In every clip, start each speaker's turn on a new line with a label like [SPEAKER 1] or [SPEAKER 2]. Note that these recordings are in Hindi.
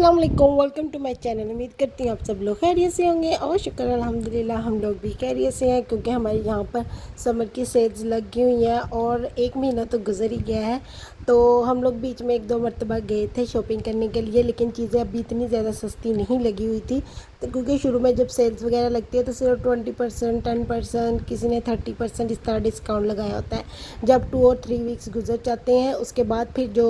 [SPEAKER 1] अस्सलाम वालेकुम, वेलकम टू माय चैनल। उम्मीद करती हूँ आप सब लोग खैरियत से होंगे और शुक्र अल्हम्दुलिल्लाह हम लोग भी खैरियत से हैं, क्योंकि हमारे यहाँ पर समर की सेल्स लगी हुई हैं और एक महीना तो गुजर ही गया है। तो हम लोग बीच में एक दो मरतबा गए थे शॉपिंग करने के लिए, लेकिन चीज़ें अभी इतनी ज़्यादा सस्ती नहीं लगी हुई थी। तो क्योंकि शुरू में जब सेल्स वगैरह लगती है तो सिर्फ 20%, 10%, किसी ने 30% इस तरह डिस्काउंट लगाया होता है। जब 2 और 3 वीक्स गुजर जाते हैं उसके बाद फिर जो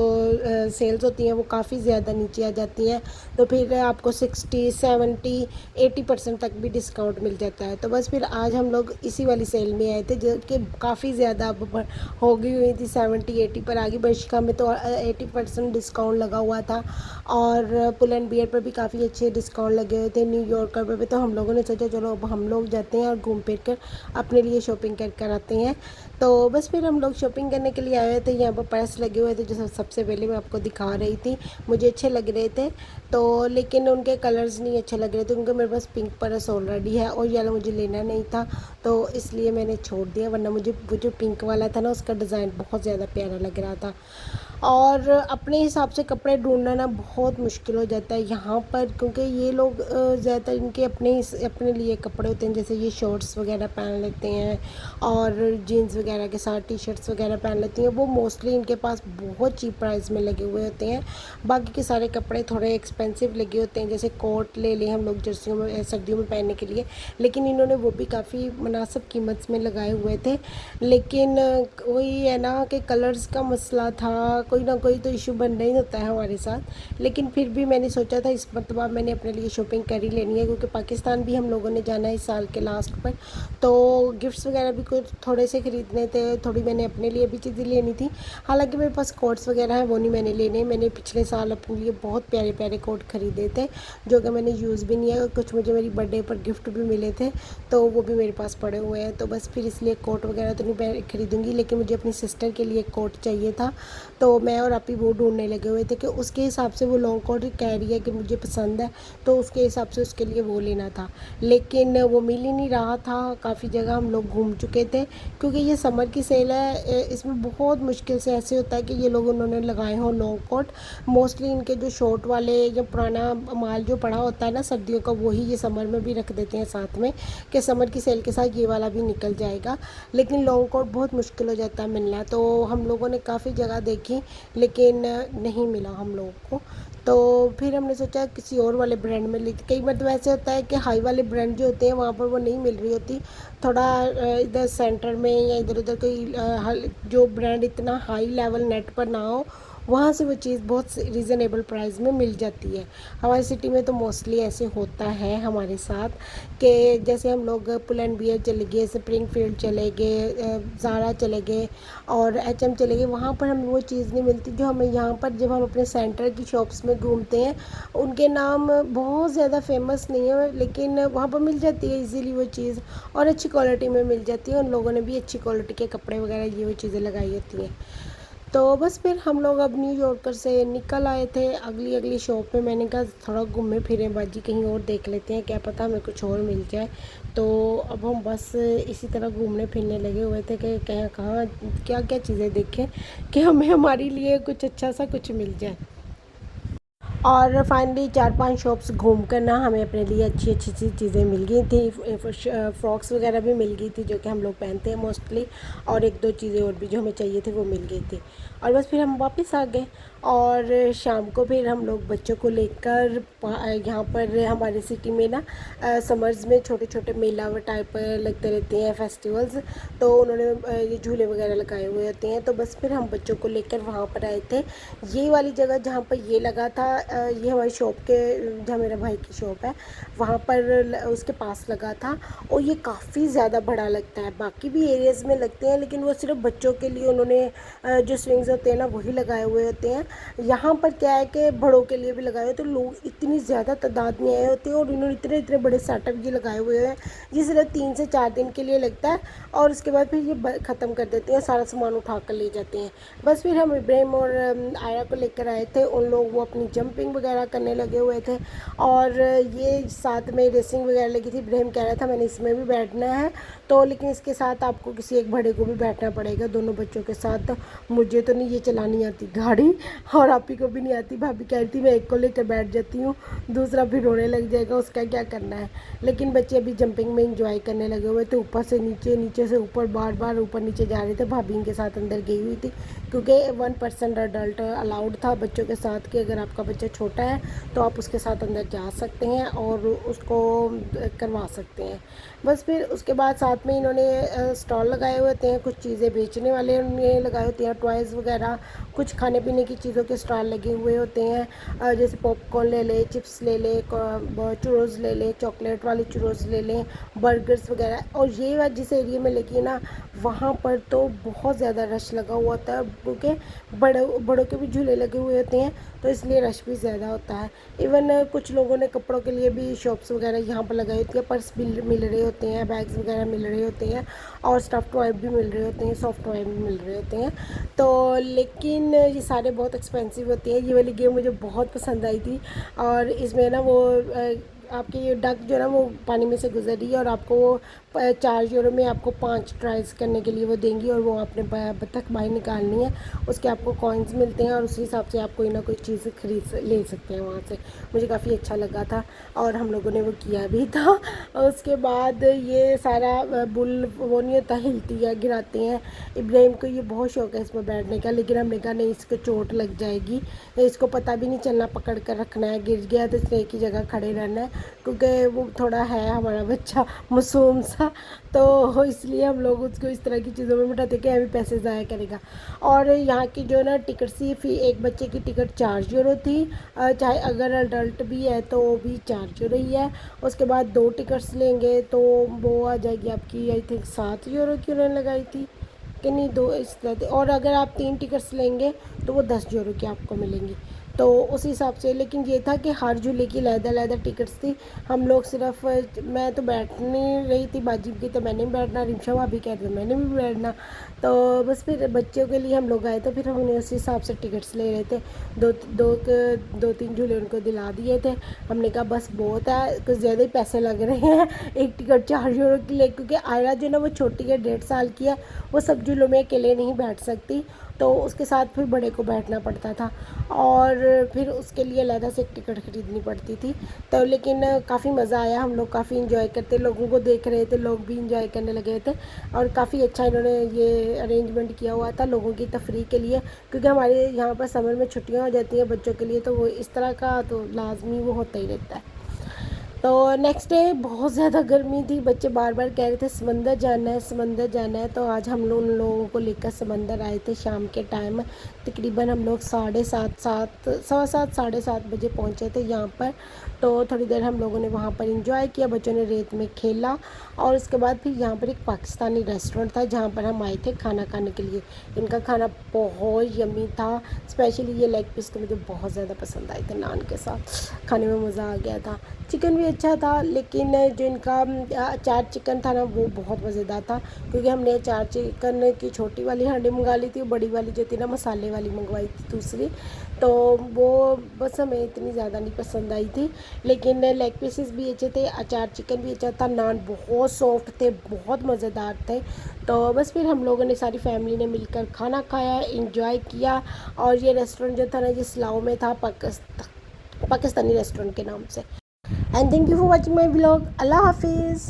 [SPEAKER 1] सेल्स होती हैं वो काफ़ी ज़्यादा नीचे आ जाती हैं। तो फिर आपको 60, 70, 80% तक भी डिस्काउंट मिल जाता है। तो बस फिर आज हम लोग इसी वाली सेल में आए थे जो कि काफ़ी ज़्यादा अब हो गई हुई थी, 70, 80 पर आगे। बर्शिका में तो 80% डिस्काउंट लगा हुआ था और पुल एंड बियर पर भी काफ़ी अच्छे डिस्काउंट लगे हुए थे, न्यूयॉर्कर पर भी। तो हम लोगों ने सोचा चलो अब हम लोग जाते हैं और घूम फिर कर अपने लिए शॉपिंग कर कर आते हैं। तो बस फिर हम लोग शॉपिंग करने के लिए आए हुए थे। यहाँ पर पर्स लगे हुए थे जो सबसे पहले मैं आपको दिखा रही थी, मुझे अच्छे लग रहे थे। तो लेकिन उनके कलर्स नहीं अच्छे लग रहे थे क्योंकि मेरे पास पिंक पर्स ऑलरेडी है और येलो मुझे लेना नहीं था, तो इसलिए मैंने छोड़ दिया। वरना मुझे वो जो पिंक वाला था ना उसका डिज़ाइन बहुत ज़्यादा प्यारा लग रहा था। और अपने हिसाब से कपड़े ढूंढना ना बहुत मुश्किल हो जाता है यहाँ पर, क्योंकि ये लोग ज़्यादातर इनके अपने लिए कपड़े होते हैं। जैसे ये शॉर्ट्स वगैरह पहन लेते हैं और जीन्स वगैरह के साथ टी शर्ट्स वगैरह पहन लेती हैं, वो मोस्टली इनके पास बहुत चीप प्राइस में लगे हुए होते हैं। बाकी के सारे कपड़े थोड़े एक्सपेंसिव लगे होते हैं, जैसे कोट ले लें हम लोग सर्दियों में पहनने के लिए, लेकिन इन्होंने वो भी काफ़ी मुनासिब कीमत में लगाए हुए थे। लेकिन वही है ना कि कलर्स का मसला था, कोई ना कोई तो इशू बनना ही होता है हमारे साथ। लेकिन फिर भी मैंने सोचा था इस मरतबा मैंने अपने लिए शॉपिंग कर ही लेनी है, क्योंकि पाकिस्तान भी हम लोगों ने जाना है इस साल के लास्ट पर। तो गिफ्ट्स वगैरह भी कुछ थोड़े से ख़रीदने थे, थोड़ी मैंने अपने लिए भी चीज़ें लेनी थी। हालांकि मेरे पास कोट्स वगैरह हैं, वो नहीं मैंने लेने। मैंने पिछले साल अपने लिए बहुत प्यारे प्यारे कोट ख़रीदे थे जो कि मैंने यूज़ भी नहीं है, कुछ मुझे मेरी बर्थडे पर गिफ्ट भी मिले थे, तो वो भी मेरे पास पड़े हुए हैं। तो बस फिर इसलिए कोट वगैरह तो नहीं ख़रीदूँगी, लेकिन मुझे अपनी सिस्टर के लिए कोट चाहिए था। तो मैं और आपी वो ढूंढने लगे हुए थे कि उसके हिसाब से वो लॉन्ग कोट कह रही है कि मुझे पसंद है, तो उसके हिसाब से उसके लिए वो लेना था। लेकिन वो मिल ही नहीं रहा था। काफ़ी जगह हम लोग घूम चुके थे, क्योंकि ये समर की सेल है। इसमें बहुत मुश्किल से ऐसे होता है कि ये लोग उन्होंने लगाए हों लॉन्ग कोट। मोस्टली इनके जो शॉर्ट वाले या पुराना माल जो पड़ा होता है ना सर्दियों का, वही ये समर में भी रख देते हैं साथ में कि समर की सेल के साथ ये वाला भी निकल जाएगा। लेकिन लॉन्ग कोट बहुत मुश्किल हो जाता है मिलना। तो हम लोगों ने काफ़ी जगह देखी लेकिन नहीं मिला हम लोगों को। तो फिर हमने सोचा किसी और वाले ब्रांड में ली। कई बार तो ऐसे होता है कि हाई वाले ब्रांड जो होते हैं वहाँ पर वो नहीं मिल रही होती। थोड़ा इधर सेंटर में या इधर उधर कोई जो ब्रांड इतना हाई लेवल नेट पर ना हो, वहाँ से वो चीज़ बहुत रीज़नेबल प्राइस में मिल जाती है। हमारी सिटी में तो मोस्टली ऐसे होता है हमारे साथ कि जैसे हम लोग पुल एंड बियर चले गए, स्प्रिंग फील्ड चले गए, ज़ारा चले गए और एचएम चले गए, वहाँ पर हमें वो चीज़ नहीं मिलती जो हमें यहाँ पर जब हम अपने सेंटर की शॉप्स में घूमते हैं। उनके नाम बहुत ज़्यादा फेमस नहीं है, लेकिन वहाँ पर मिल जाती है इजीली वो चीज़ और अच्छी क्वालिटी में मिल जाती है। उन लोगों ने भी अच्छी क्वालिटी के कपड़े वगैरह ये वो चीज़ें लगाई होती हैं। तो बस फिर हम लोग अब न्यू यॉर्कर से निकल आए थे अगली शॉप में। मैंने कहा थोड़ा घूमे फिरे बाजी, कहीं और देख लेते हैं, क्या पता हमें कुछ और मिल जाए। तो अब हम बस इसी तरह घूमने फिरने लगे हुए थे कि कहाँ कहाँ क्या क्या चीज़ें देखें कि हमें हमारे लिए कुछ अच्छा सा कुछ मिल जाए। और फाइनली 4-5 शॉप्स घूम कर ना हमें अपने लिए अच्छी अच्छी सी चीज़ें मिल गई थी। फ्रॉक्स वगैरह भी मिल गई थी जो कि हम लोग पहनते हैं मोस्टली, और एक दो चीज़ें और भी जो हमें चाहिए थी वो मिल गई थी। और बस फिर हम वापस आ गए और शाम को फिर हम लोग बच्चों को लेकर यहाँ पर हमारे सिटी में ना समर्स में छोटे छोटे मेला टाइप लगते रहते हैं फेस्टिवल्स। तो उन्होंने ये झूले वगैरह लगाए हुए होते हैं। तो बस फिर हम बच्चों को लेकर वहाँ पर आए थे। ये वाली जगह जहाँ पर ये लगा था, ये हमारी शॉप के जहाँ मेरा भाई की शॉप है वहाँ पर उसके पास लगा था। और ये काफ़ी ज़्यादा बड़ा लगता है, बाकी भी एरियाज़ में लगते हैं लेकिन वो सिर्फ बच्चों के लिए उन्होंने जो स्विंग्स होते हैं ना वही लगाए हुए होते हैं। यहाँ पर क्या है कि बड़ों के लिए भी लगाए हुए, तो लोग इतनी ज़्यादा तादाद में आए होते हैं और इन्होंने इतने इतने बड़े सेटअप ये लगाए हुए हैं। ये सिर्फ 3 से 4 दिन के लिए लगता है और उसके बाद फिर ये ख़त्म कर देते हैं, सारा सामान उठा कर ले जाते हैं। बस फिर हम इब्राहिम और आयरा को लेकर आए थे। उन लोग वो अपनी जंपिंग वगैरह करने लगे हुए थे और ये साथ में रेसिंग वगैरह लगी थी। इब्राहिम कह रहा था मैंने इसमें भी बैठना है, तो लेकिन इसके साथ आपको किसी एक बड़े को भी बैठना पड़ेगा, दोनों बच्चों के साथ। मुझे तो नहीं ये चलानी आती गाड़ी, और आप ही को भी नहीं आती। भाभी कह रही थी मैं एक को लेकर बैठ जाती हूँ, दूसरा फिर रोने लग जाएगा, उसका क्या करना है। लेकिन बच्चे अभी जंपिंग में इंजॉय करने लगे हुए थे, ऊपर से नीचे, नीचे से ऊपर, बार बार ऊपर नीचे जा रहे थे। भाभी इनके साथ अंदर गई हुई थी क्योंकि 1% अडल्ट अलाउड था बच्चों के साथ, कि अगर आपका बच्चा छोटा है तो आप उसके साथ अंदर जा सकते हैं और उसको करवा सकते हैं। बस फिर उसके बाद साथ में इन्होंने स्टॉल लगाए हुए होते हैं, कुछ चीज़ें बेचने वाले उन्होंने लगाए होते हैं, टॉयज़ वगैरह, कुछ खाने पीने की चीज़ों के स्टॉल लगे हुए होते हैं। जैसे पॉपकॉर्न ले लें, चिप्स ले लें, चुरोज़ ले लें, चॉकलेट वाले चुरोज़ ले लें, बर्गर्स वगैरह। और ये बात जिस एरिया में लगी ना, वहाँ पर तो बहुत ज़्यादा रश लगा हुआ होता है क्योंकि बड़ों के भी झूले लगे हुए होते हैं, तो इसलिए रश भी ज़्यादा होता है। इवन कुछ लोगों ने कपड़ों के लिए भी शॉप्स वगैरह यहाँ पर लगाई होती है, पर्स मिल रहे होते हैं, बैग्स वगैरह मिल रहे होते हैं और स्टफ़ टॉय भी मिल रहे होते हैं, सॉफ्ट टॉय भी मिल रहे होते हैं। तो लेकिन ये सारे बहुत एक्सपेंसिव होते हैं। ये वाली गेम मुझे बहुत पसंद आई थी और इसमें ना वो आपकी ये डक जो है ना वो पानी में से गुजर रही है और आपको वो 4 यूरो में आपको 5 ट्राइज करने के लिए वो देंगी और वो आपने बतख बाहर निकालनी है, उसके आपको कॉइन्स मिलते हैं और उसी हिसाब से आप कोई ना कोई चीज़ ले सकते हैं वहाँ से। मुझे काफ़ी अच्छा लगा था और हम लोगों ने वो किया भी था। और उसके बाद ये सारा बुल वो नहीं होता, हिलती है, गिराते हैं। इब्राहिम को ये बहुत शौक है इसमें बैठने का, लेकिन हमने कहा नहीं, इसको चोट लग जाएगी, इसको पता भी नहीं चलना, पकड़ कर रखना है, गिर गया तो इसने एक ही जगह खड़े रहना है क्योंकि वो थोड़ा है हमारा बच्चा मासूम सा, तो इसलिए हम लोग उसको इस तरह की चीज़ों में बिठाते कि अभी पैसे ज़ाया करेगा। और यहाँ की जो ना टिकट सी फी, एक बच्चे की टिकट 4 यूरो थी, चाहे अगर अडल्ट भी है तो वो भी 4 यूरो ही है। उसके बाद 2 टिकट्स लेंगे तो वो आ जाएगी आपकी आई थिंक 7 यूरो की उन्होंने लगाई थी कि नहीं, 2 इस तरह। और अगर आप 3 टिकट्स लेंगे तो वो 10 यूरो की आपको मिलेंगी, तो उस हिसाब से। लेकिन ये था कि हर झूले की अलग-अलग टिकट्स थी। हम लोग सिर्फ, मैं तो बैठ नहीं रही थी, बाजी की तो मैंने भी बैठना, रिमशा भाभी कह रहे थे मैंने भी बैठना, तो बस फिर बच्चों के लिए हम लोग आए तो फिर हमने उस हिसाब से टिकट्स ले रहे थे। दो तीन झूले उनको दिला दिए थे। हमने कहा बस बहुत है, कुछ ज़्यादा ही पैसे लग रहे हैं एक टिकट 4 यूरो की ले, क्योंकि आयरा जो ना वो छोटी है, 1.5 साल की है, वो सब झूलों में अकेले नहीं बैठ सकती, तो उसके साथ फिर बड़े को बैठना पड़ता था और फिर उसके लिए अलग से एक टिकट ख़रीदनी पड़ती थी। तो लेकिन काफ़ी मज़ा आया, हम लोग काफ़ी इन्जॉय करते, लोगों को देख रहे थे, लोग भी इन्जॉय करने लगे थे और काफ़ी अच्छा इन्होंने ये अरेंजमेंट किया हुआ था लोगों की तफरीह के लिए, क्योंकि हमारे यहाँ पर समर में छुट्टियाँ हो जाती हैं बच्चों के लिए, तो वो इस तरह का तो लाजमी वो होता ही रहता है। तो नेक्स्ट डे बहुत ज़्यादा गर्मी थी, बच्चे बार बार कह रहे थे समंदर जाना है, समंदर जाना है, तो आज हम लोग उन लोगों को लेकर समंदर आए थे शाम के टाइम। तकरीबन हम लोग 7:30 7:15 7:30 बजे पहुँचे थे यहाँ पर। तो थोड़ी देर हम लोगों ने वहाँ पर इंजॉय किया, बच्चों ने रेत में खेला और उसके बाद फिर यहाँ पर एक पाकिस्तानी रेस्टोरेंट था जहाँ पर हम आए थे खाना खाने के लिए। इनका खाना बहुत यम्मी था, स्पेशली ये लेग पीस तो मुझे बहुत ज़्यादा पसंद आए थे, नान के साथ खाने में मज़ा आ गया था। चिकन भी अच्छा था, लेकिन जो इनका अचार चिकन था ना वो बहुत मज़ेदार था, क्योंकि हमने अचार चिकन की छोटी वाली हांडी मंगा ली थी, बड़ी वाली जो थी ना मसाले वाली मंगवाई थी दूसरी, तो वो बस हमें इतनी ज़्यादा नहीं पसंद आई थी। लेकिन लेग पीसेस भी अच्छे थे, अचार चिकन भी अच्छा था, नान बहुत सॉफ्ट थे, बहुत मज़ेदार थे। तो बस फिर हम लोगों ने, सारी फैमिली ने मिलकर खाना खाया, इंजॉय किया। और ये रेस्टोरेंट जो था ना, ये सिलाओ में था, पाकिस्तानी रेस्टोरेंट के नाम से। And thank you for watching my vlog. Allah Hafiz.